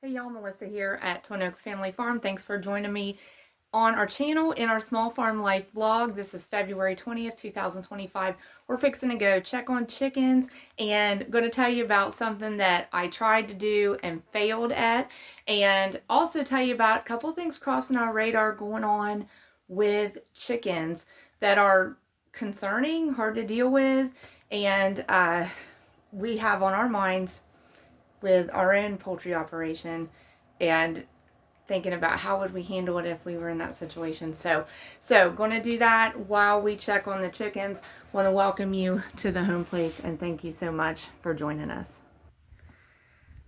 Hey y'all, Melissa here at Twin Oaks Family Farm. Thanks for joining me on our channel in our Small Farm Life vlog. This is February 20th, 2025. We're fixing to go check on chickens and going to tell you about something that I tried to do and failed at, and also tell you about a couple of things crossing our radar going on with chickens that are concerning, hard to deal with, and we have on our minds with our own poultry operation and thinking about how would we handle it if we were in that situation. So going to do that while we check on the chickens. Want to welcome you to the home place and thank you so much for joining us.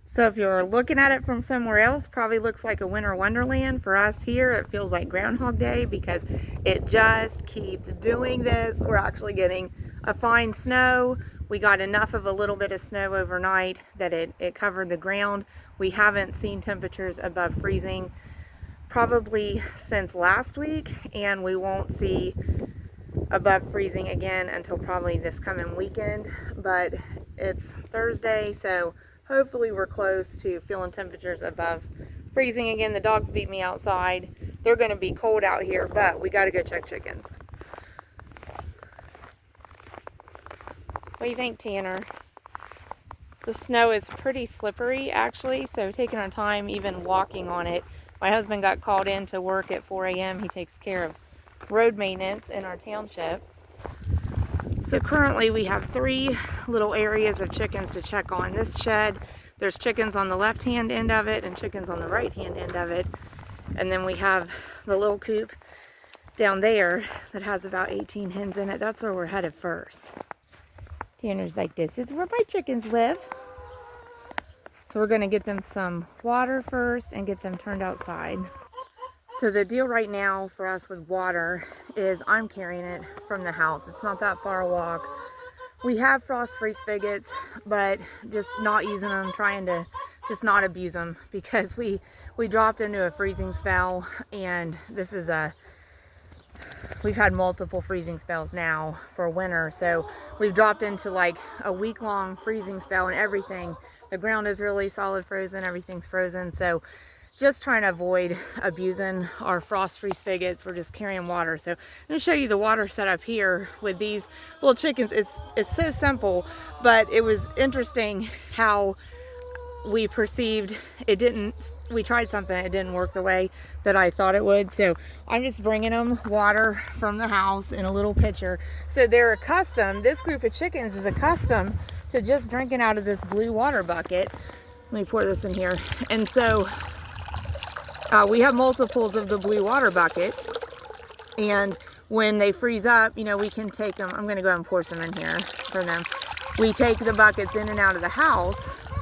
So if you're looking at it from somewhere else, probably looks like a winter wonderland. For us here, it feels like Groundhog Day because it just keeps doing this. We're actually getting a fine snow. We got enough of a little bit of snow overnight that it covered the ground. We haven't seen temperatures above freezing probably since last week, and we won't see above freezing again until probably this coming weekend. But it's Thursday, so hopefully we're close to feeling temperatures above freezing again. The dogs beat me outside. They're going to be cold out here, but we got to go check chickens. What do you think, Tanner? The snow is pretty slippery actually, so taking our time even walking on it. My husband got called in to work at 4 a.m. He takes care of road maintenance in our township. So currently we have 3 little areas of chickens to check on. This shed, there's chickens on the left hand end of it and chickens on the right hand end of it. And then we have the little coop down there that has about 18 hens in it. That's where we're headed first. Tanner's like, this is where my chickens live. So we're going to get them some water first and get them turned outside. So the deal right now for us with water is I'm carrying it from the house. It's not that far a walk. We have frost-free spigots, but just not using them, trying to just not abuse them because we dropped into a freezing spell, and this is we've had multiple freezing spells now for winter, so we've dropped into like a week-long freezing spell, and everything, the ground is really solid frozen, everything's frozen. So just trying to avoid abusing our frost-free spigots. We're just carrying water. So I'm going to show you the water setup here with these little chickens. It's so simple, but it was interesting how we perceived it didn't. We tried something, it didn't work the way that I thought it would. So I'm just bringing them water from the house in a little pitcher. So they're accustomed, this group of chickens is accustomed to just drinking out of this blue water bucket. Let me pour this in here. And so we have multiples of the blue water bucket, and when they freeze up, you know, we can take them. I'm going to go ahead and pour some in here for them. We take the buckets in and out of the house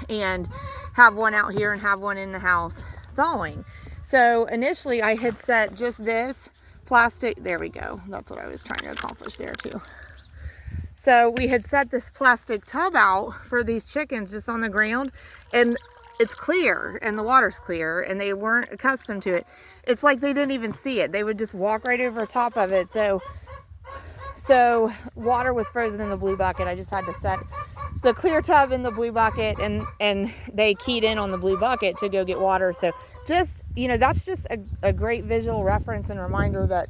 and have one out here and have one in the house thawing. So initially I had set just this plastic, there we go, that's what I was trying to accomplish there too. So we had set this plastic tub out for these chickens just on the ground, and it's clear and the water's clear, and they weren't accustomed to it. It's like they didn't even see it. They would just walk right over top of it. So water was frozen in the blue bucket. I just had to set the clear tub in the blue bucket, and they keyed in on the blue bucket to go get water. So just, you know, that's just a great visual reference and reminder that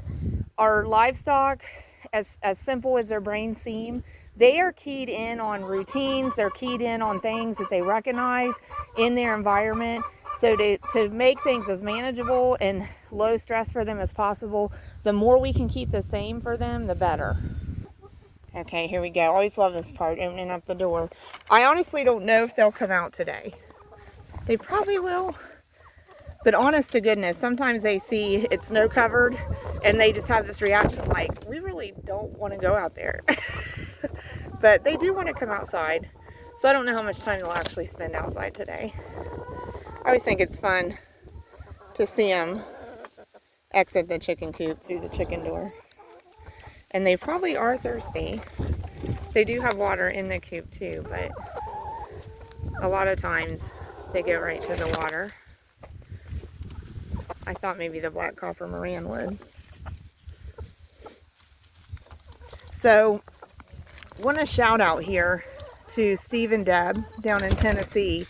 our livestock, as simple as their brains seem, they are keyed in on routines. They're keyed in on things that they recognize in their environment. So to make things as manageable and low stress for them as possible, the more we can keep the same for them, the better. Okay, here we go. I always love this part, opening up the door. I honestly don't know if they'll come out today. They probably will. But honest to goodness, sometimes they see it's snow covered and they just have this reaction like, we really don't want to go out there. But they do want to come outside. So I don't know how much time they'll actually spend outside today. I always think it's fun to see them exit the chicken coop through the chicken door. And they probably are thirsty. They do have water in the coop too, but a lot of times they go right to the water. I thought maybe the black copper Moran would. So, want to shout out here to Steve and Deb down in Tennessee.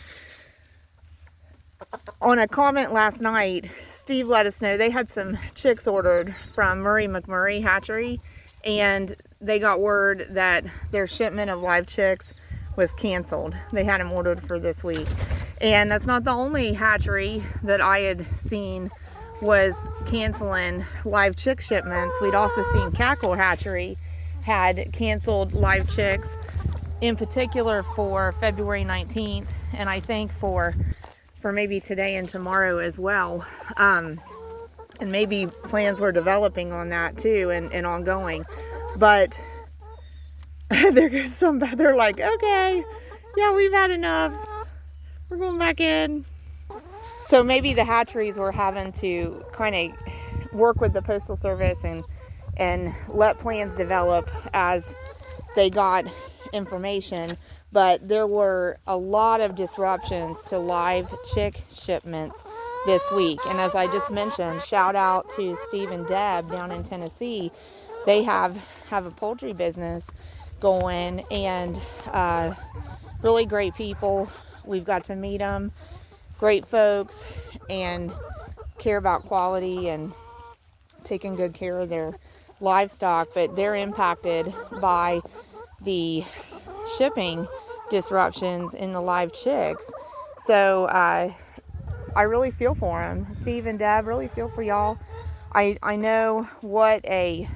On a comment last night, Steve let us know they had some chicks ordered from Murray McMurray Hatchery, and they got word that their shipment of live chicks was canceled. They had them ordered for this week. And that's not the only hatchery that I had seen was canceling live chick shipments. We'd also seen Cackle Hatchery had canceled live chicks, in particular for February 19th, and I think for maybe today and tomorrow as well. And maybe plans were developing on that too, and ongoing. But they're like, okay, yeah, we've had enough. We're going back in. So maybe the hatcheries were having to kind of work with the Postal Service and let plans develop as they got information. But there were a lot of disruptions to live chick shipments this week. And as I just mentioned, shout out to Steve and Deb down in Tennessee. They have a poultry business going, and really great people. We've got to meet them. Great folks, and care about quality and taking good care of their livestock. But they're impacted by the shipping disruptions in the live chicks. So I really feel for them. Steve and Deb, really feel for y'all. I know what a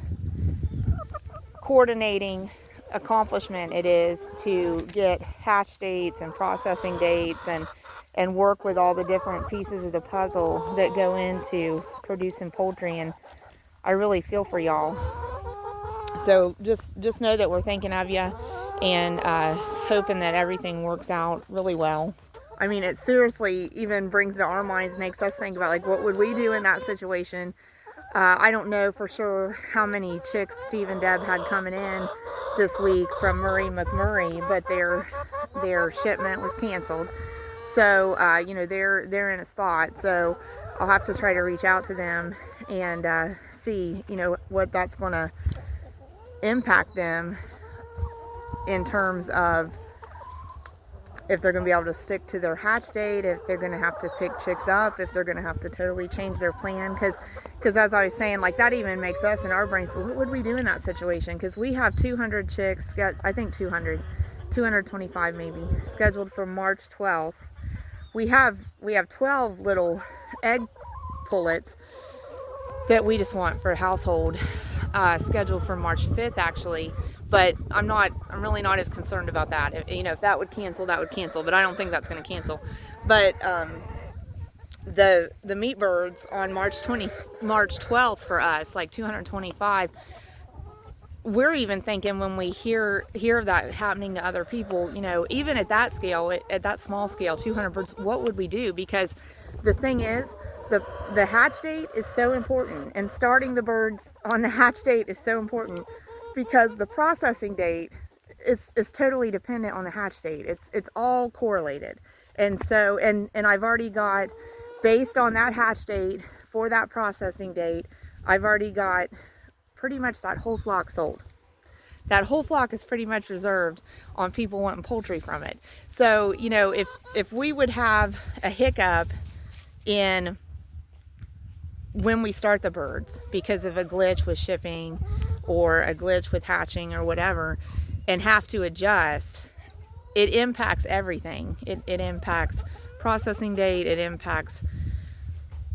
coordinating accomplishment it is to get hatch dates and processing dates and work with all the different pieces of the puzzle that go into producing poultry, and I really feel for y'all. So just know that we're thinking of you, and hoping that everything works out really well. I mean, it seriously even brings to our minds, makes us think about, like, what would we do in that situation? I don't know for sure how many chicks Steve and Deb had coming in this week from Murray McMurray, but their shipment was canceled. So they're in a spot. So I'll have to try to reach out to them and see what that's going to impact them in terms of if they're going to be able to stick to their hatch date, if they're going to have to pick chicks up, if they're going to have to totally change their plan. Because as I was saying, like, that even makes us in our brains, well, what would we do in that situation? Because we have 200 chicks, I think 225 maybe, scheduled for March 12th. We have 12 little egg pullets that we just want for a household, scheduled for March 5th actually. But I'm really not as concerned about that. If that would cancel, that would cancel. But I don't think that's going to cancel. But the meat birds on March 12th for us, like 225. We're even thinking, when we hear of that happening to other people, even at that scale, at that small scale, 200 birds, what would we do? Because the thing is, the hatch date is so important, and starting the birds on the hatch date is so important, because the processing date is totally dependent on the hatch date. It's all correlated. And so, and I've already got, based on that hatch date for that processing date, I've already got pretty much that whole flock sold. That whole flock is pretty much reserved on people wanting poultry from it. So, if we would have a hiccup in when we start the birds because of a glitch with shipping or a glitch with hatching or whatever, and have to adjust, it impacts everything. It impacts processing date, it impacts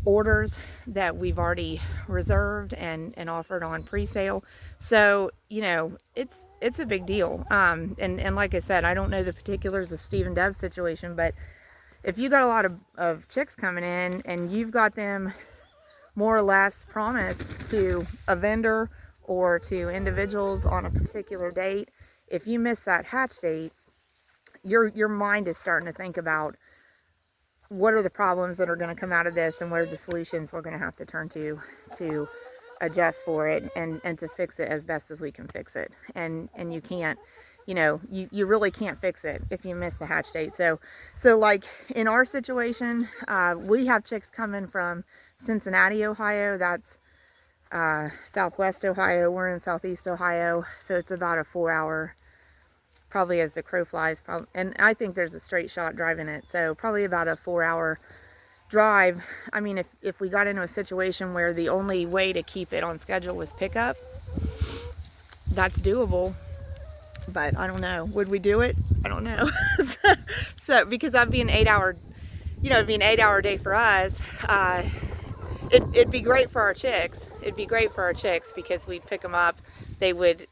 orders that we've already reserved and offered on pre-sale. So it's a big deal. And like I said, I don't know the particulars of Steve and Deb's situation, but if you got a lot of chicks coming in and you've got them more or less promised to a vendor or to individuals on a particular date, if you miss that hatch date, your mind is starting to think about, what are the problems that are going to come out of this, and what are the solutions we're going to have to turn to adjust for it and to fix it as best as we can fix it. And you can't, you really can't fix it if you miss the hatch date. So like in our situation, we have chicks coming from Cincinnati, Ohio. That's Southwest Ohio. We're in Southeast Ohio, so it's about a 4-hour, probably as the crow flies, and I think there's a straight shot driving it, so probably about a 4-hour drive, I mean, if we got into a situation where the only way to keep it on schedule was pickup, that's doable. But I don't know. Would we do it? I don't know. So, because that'd be an 8-hour, it'd be an 8-hour day for us. It'd be great for our chicks. It'd be great for our chicks because we'd pick them up. They would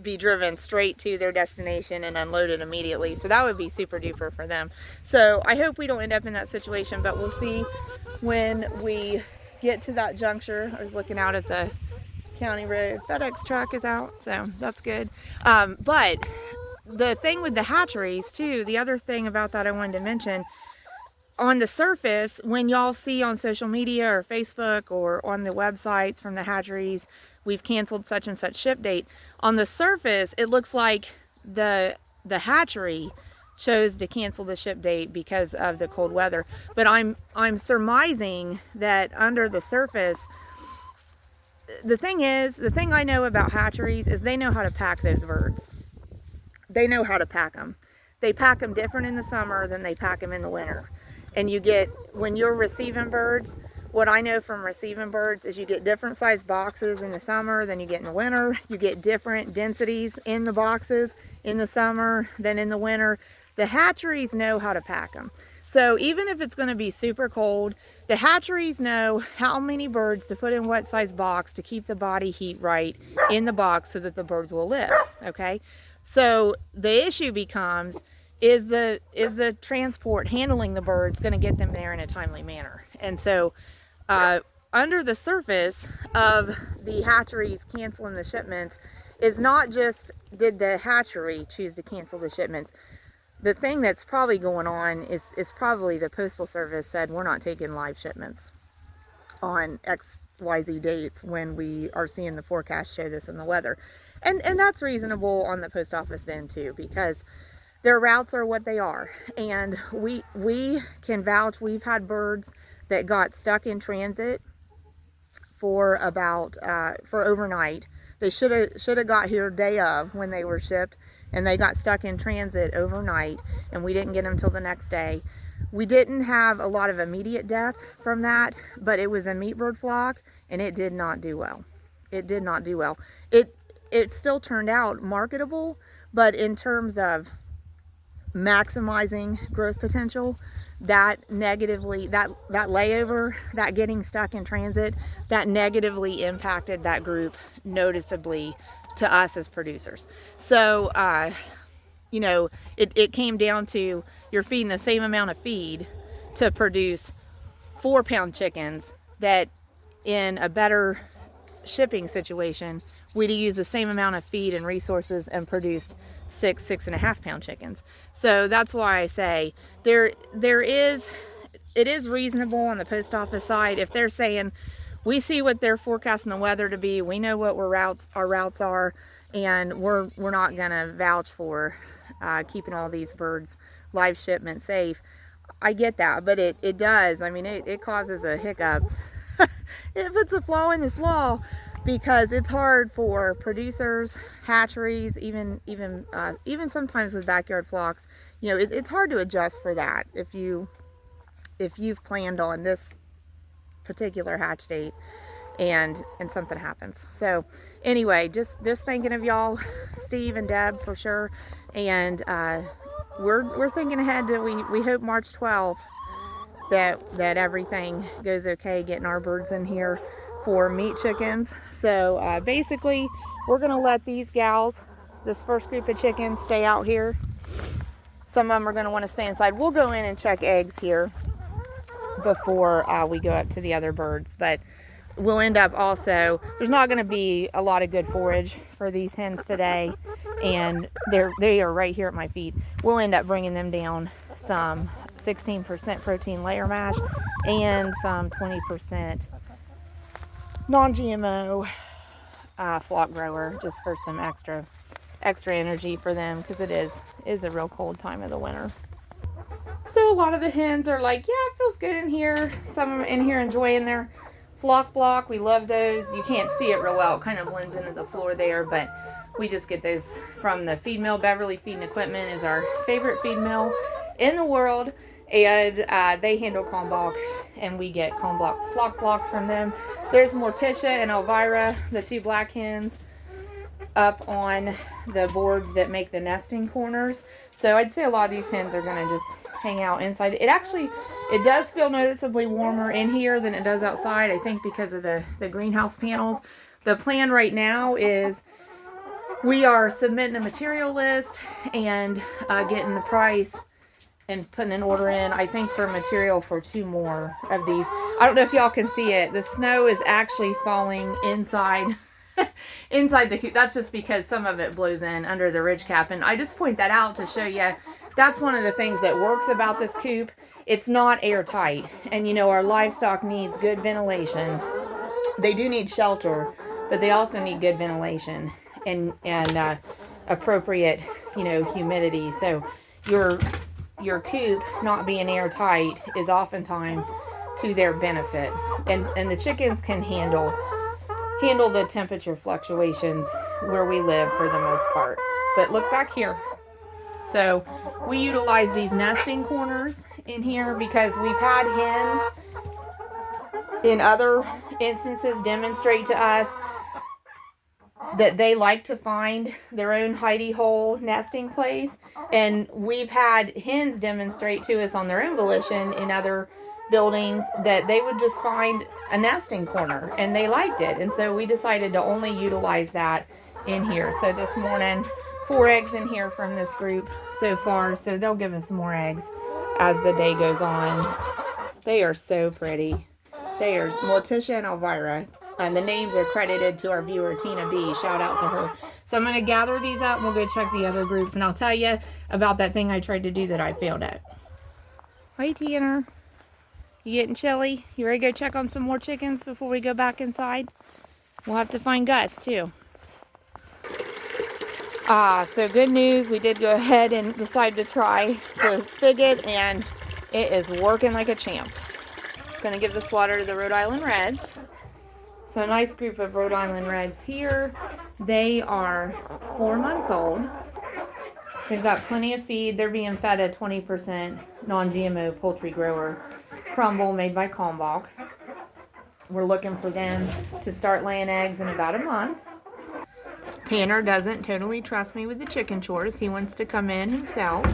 be driven straight to their destination and unloaded immediately. So that would be super duper for them. So I hope we don't end up in that situation, but we'll see when we get to that juncture. I was looking out at the county road. FedEx truck is out, so that's good. But the thing with the hatcheries too, the other thing about that I wanted to mention, on the surface, when y'all see on social media or Facebook or on the websites from the hatcheries, we've canceled such and such ship date. On the surface, it looks like the hatchery chose to cancel the ship date because of the cold weather. But I'm surmising that under the surface, the thing I know about hatcheries is they know how to pack those birds. They know how to pack them. They pack them different in the summer than they pack them in the winter. And you get, when you're receiving birds, what I know from receiving birds is you get different size boxes in the summer than you get in the winter. You get different densities in the boxes in the summer than in the winter. The hatcheries know how to pack them. So even if it's going to be super cold, the hatcheries know how many birds to put in what size box to keep the body heat right in the box so that the birds will live, okay? So the issue becomes, is the transport handling the birds going to get them there in a timely manner? And so under the surface of the hatcheries canceling the shipments is not just did the hatchery choose to cancel the shipments. The thing that's probably going on is probably the Postal Service said we're not taking live shipments on XYZ dates when we are seeing the forecast show this in the weather. And that's reasonable on the post office then too, because their routes are what they are. And we can vouch, we've had birds that got stuck in transit for overnight. They should have got here day of when they were shipped, and they got stuck in transit overnight, and we didn't get them till the next day. We didn't have a lot of immediate death from that, but it was a meat bird flock, and it did not do well. It did not do well. It still turned out marketable, but in terms of maximizing growth potential, that negatively, that layover, that getting stuck in transit, that negatively impacted that group noticeably to us as producers. So it came down to, you're feeding the same amount of feed to produce 4-pound chickens that in a better shipping situation we'd use the same amount of feed and resources and produced 6.5-pound chickens. So that's why I say it is reasonable on the post office side if they're saying, we see what they're forecasting the weather to be, we know what our routes are, and we're not gonna vouch for keeping all these birds live shipment safe. I get that, but it does, I mean, it causes a hiccup. It puts a flaw in this law, because it's hard for producers, hatcheries, even sometimes with backyard flocks. It's hard to adjust for that if you've planned on this particular hatch date and something happens. So anyway, just thinking of y'all, Steve and Deb for sure, and we're thinking ahead to we hope March 12th that everything goes okay, getting our birds in here for meat chickens. So basically we're gonna let these gals, this first group of chickens, stay out here. Some of them are gonna want to stay inside. We'll go in and check eggs here before we go up to the other birds, but we'll end up also, there's not going to be a lot of good forage for these hens today, and they are right here at my feet. We'll end up bringing them down some 16% protein layer mash and some 20% non-GMO flock grower, just for some extra energy for them, because it is a real cold time of the winter. So a lot of the hens are like, yeah, it feels good in here. Some of them in here enjoying their flock block. We love those. You can't see it real well. It kind of blends into the floor there, but we just get those from the feed mill. Beverly Feeding Equipment is our favorite feed mill in the world, And they handle Kalmbach, and we get Kalmbach flock blocks from them. There's Morticia and Elvira, the two black hens, up on the boards that make the nesting corners. So I'd say a lot of these hens are going to just hang out inside. It does feel noticeably warmer in here than it does outside, I think because of the greenhouse panels. The plan right now is we are submitting a material list and getting the price and putting an order in, I think, for material for 2 more of these. I don't know if y'all can see it. The snow is actually falling inside inside the coop. That's just because some of it blows in under the ridge cap. And I just point that out to show you that's one of the things that works about this coop. It's not airtight. And you know, our livestock needs good ventilation. They do need shelter, but they also need good ventilation and appropriate, you know, humidity. So your coop not being airtight is oftentimes to their benefit, and the chickens can handle the temperature fluctuations where we live for the most part. But look back here. So we utilize these nesting corners in here because we've had hens in other instances demonstrate to us that they like to find their own hidey hole nesting place, and we've had hens demonstrate to us on their own volition in other buildings that they would just find a nesting corner and they liked it, and so we decided to only utilize that in here. So this morning 4 eggs in here from this group so far, so they'll give us more eggs as the day goes on. They are so pretty. They are Morticia and Elvira. And the names are credited to our viewer, Tina B. Shout out to her. So I'm going to gather these up and we'll go check the other groups. And I'll tell you about that thing I tried to do that I failed at. Hi, Tanner. You getting chilly? You ready to go check on some more chickens before we go back inside? We'll have to find Gus, too. So good news. We did go ahead and decide to try the spigot. And it is working like a champ. Going to give this water to the Rhode Island Reds. So a nice group of Rhode Island Reds here. They are 4 months old. They've got plenty of feed. They're being fed a 20% non-GMO poultry grower crumble made by Kalmbach. We're looking for them to start laying eggs in about a month. Tanner doesn't totally trust me with the chicken chores. He wants to come in himself.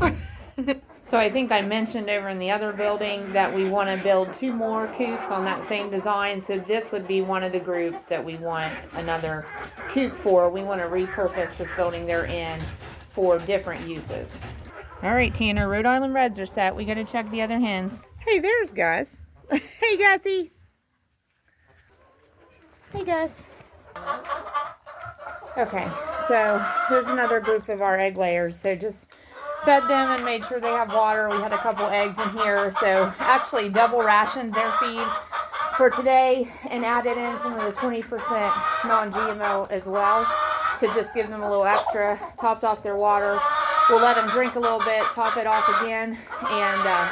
So I think I mentioned over in the other building that we want to build 2 more coops on that same design. So this would be one of the groups that we want another coop for. We want to repurpose this building they're in for different uses. All right, Tanner, Rhode Island Reds are set. We got to check the other hens. Hey, there's Gus. Hey, Gussie. Hey, Gus. Okay, so here's another group of our egg layers. So just fed them and made sure they have water. We had a couple eggs in here, so actually double rationed their feed for today and added in some of the 20% non-GMO as well to just give them a little extra. Topped off their water. We'll let them drink a little bit, top it off again, and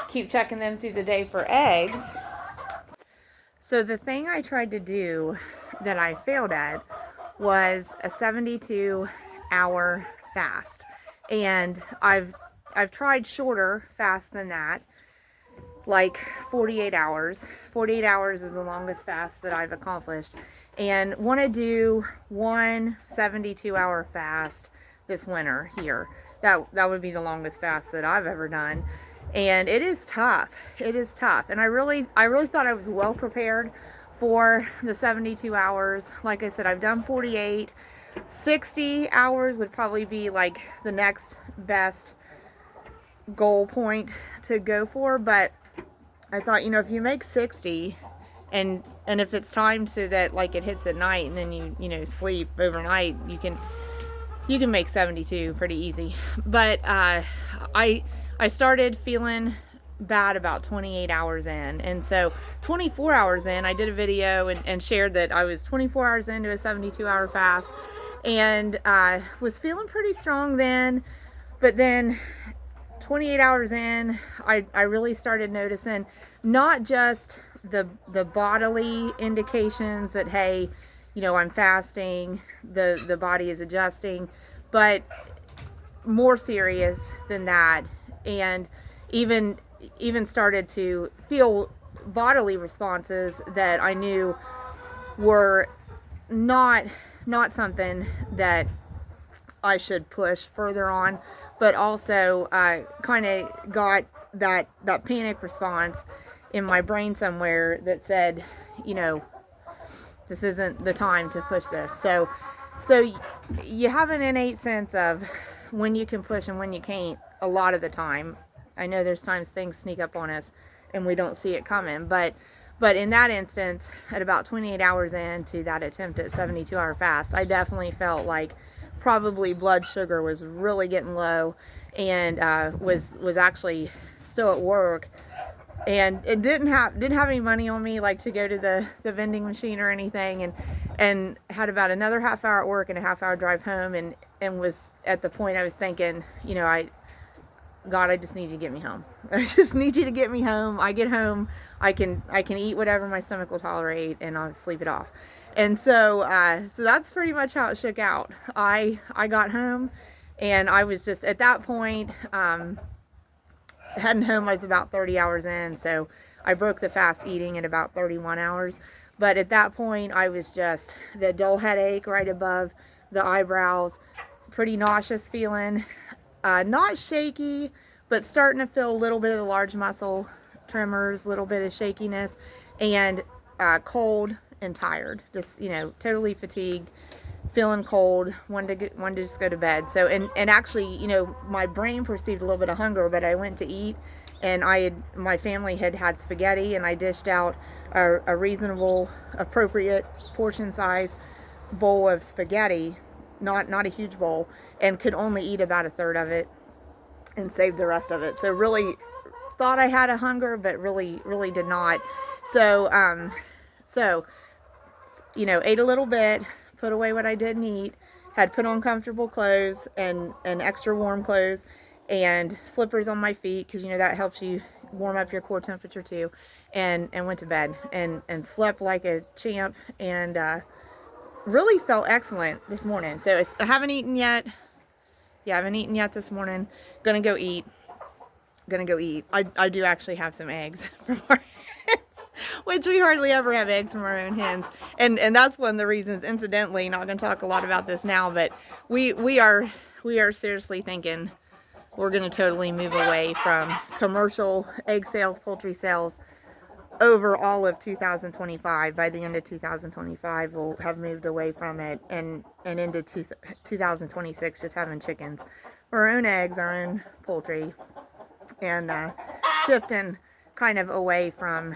keep checking them through the day for eggs. So the thing I tried to do that I failed at was a 72-hour fast. And I've tried shorter fast than that, like 48 hours. 48 hours is the longest fast that I've accomplished. And want to do one 72-hour fast this winter here. That would be the longest fast that I've ever done. And it is tough. It is tough. And I really thought I was well prepared for the 72 hours. Like I said, I've done 48. 60 hours would probably be like the next best goal point to go for, but I thought, you know, if you make 60 and if it's timed so that like it hits at night and then you know sleep overnight, you can make 72 pretty easy. But I started feeling bad about 28 hours in, and so 24 hours in I did a video and shared that I was 24 hours into a 72-hour fast and was feeling pretty strong then, but then 28 hours in I really started noticing not just the bodily indications that, hey, you know, I'm fasting, the body is adjusting, but more serious than that, and even even started to feel bodily responses that I knew were not something that I should push further on, but also kind of got that panic response in my brain somewhere that said, you know, this isn't the time to push this. So you have an innate sense of when you can push and when you can't a lot of the time. I know there's times things sneak up on us and we don't see it coming, but in that instance, at about 28 hours into that attempt at 72-hour fast, I definitely felt like probably blood sugar was really getting low, and was actually still at work, and it didn't have any money on me, like to go to the vending machine or anything, and had about another half hour at work and a half hour drive home, and was at the point I was thinking, you know, God, I just need you to get me home. I just need you to get me home. I get home, I can eat whatever my stomach will tolerate, and I'll sleep it off. And so so that's pretty much how it shook out. I got home, and I was just at that point, heading home. I was about 30 hours in, so I broke the fast eating at about 31 hours. But at that point, I was just the dull headache right above the eyebrows, pretty nauseous feeling. Not shaky, but starting to feel a little bit of the large muscle tremors, a little bit of shakiness, and cold and tired. Just, you know, totally fatigued, feeling cold, wanted to just go to bed. So, and actually, you know, my brain perceived a little bit of hunger, but I went to eat, and my family had spaghetti, and I dished out a reasonable, appropriate portion size bowl of spaghetti, not a huge bowl, and could only eat about a third of it and save the rest of it. So really thought I had a hunger, but really did not. So so you know, ate a little bit, put away what I didn't eat, had put on comfortable clothes and extra warm clothes and slippers on my feet, because you know that helps you warm up your core temperature too, and went to bed and slept like a champ, and really felt excellent this morning. So I haven't eaten yet. Yeah, I haven't eaten yet this morning. Gonna go eat. I do actually have some eggs from our hens, which we hardly ever have eggs from our own hens. And that's one of the reasons, incidentally, not gonna talk a lot about this now, but we are seriously thinking we're gonna totally move away from commercial egg sales, poultry sales, over all of 2025. By the end of 2025, we'll have moved away from it, and into 2026, just having chickens, our own eggs, our own poultry, and shifting kind of away from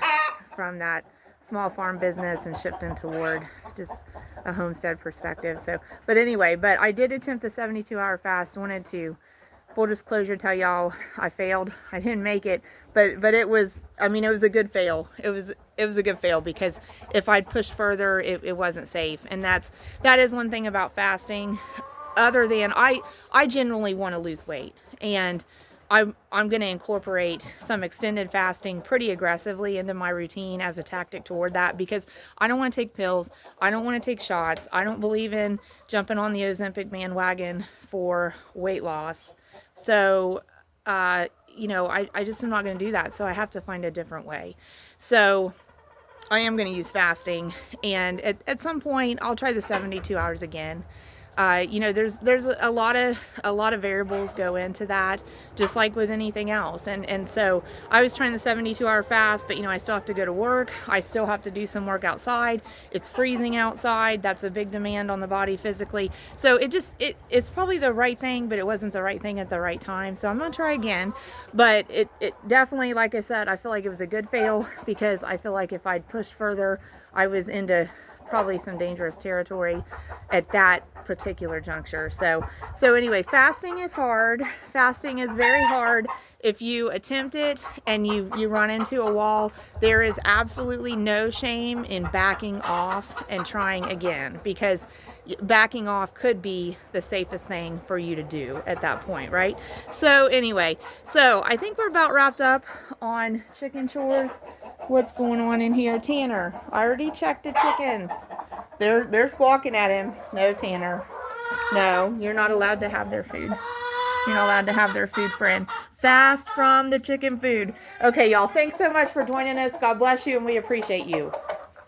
that small farm business and shifting toward just a homestead perspective. So, but anyway, I did attempt the 72-hour fast. Wanted to, full disclosure, tell y'all I failed. I didn't make it, but it was, I mean, it was a good fail. It was a good fail, because if I'd pushed further, it wasn't safe. And that is one thing about fasting. Other than I generally want to lose weight, and I'm going to incorporate some extended fasting pretty aggressively into my routine as a tactic toward that, because I don't want to take pills. I don't want to take shots. I don't believe in jumping on the Ozempic bandwagon for weight loss. So, you know, I just am not going to do that. So I have to find a different way. So I am going to use fasting, and at some point I'll try the 72 hours again. You know, there's a lot of variables go into that, just like with anything else. And so I was trying the 72-hour fast, but you know, I still have to go to work. I still have to do some work outside. It's freezing outside. That's a big demand on the body physically. So it's probably the right thing, but it wasn't the right thing at the right time. So I'm gonna try again. But it definitely, like I said, I feel like it was a good fail, because I feel like if I'd pushed further, I was into probably some dangerous territory at that particular juncture. So anyway, fasting is hard. Fasting is very hard. If you attempt it and you run into a wall, there is absolutely no shame in backing off and trying again, because backing off could be the safest thing for you to do at that point, right? So anyway, so I think we're about wrapped up on chicken chores. What's going on in here? Tanner, I already checked the chickens. They're squawking at him. No, Tanner. No, you're not allowed to have their food. You're not allowed to have their food, friend. fast from the chicken food. Okay, y'all, thanks so much for joining us. God bless you, and we appreciate you.